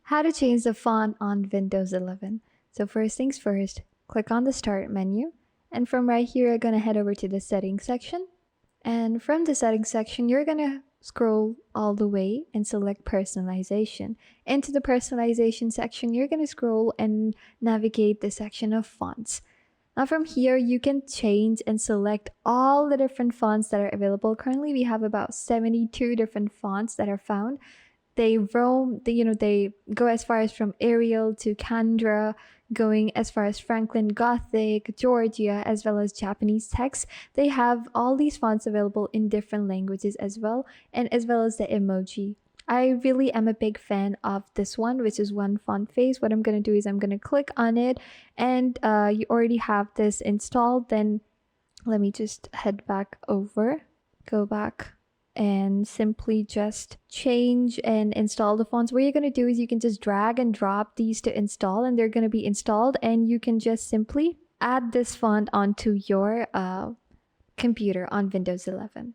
How to change the font on Windows 11. So first things first, click on the Start menu. And from right here, you're going to head over to the Settings section. And from the Settings section, you're going to scroll all the way and select Personalization. Into the Personalization section, you're going to scroll and navigate the section of Fonts. Now from here, you can change and select all the different fonts that are available. Currently, we have about 72 different fonts that are found. They roam, they go as far as from Arial to Canva, going as far as Franklin Gothic, Georgia, as well as Japanese text. They have all these fonts available in different languages as well, and as well as the emoji. I really am a big fan of this one, which is One Font Face. What I'm going to do is I'm going to click on it, and you already have this installed. Then let me just head back over, go back, and simply just change and install the fonts. What you're going to do is you can just drag and drop these to install, and they're going to be installed, and you can just simply add this font onto your computer on Windows 11.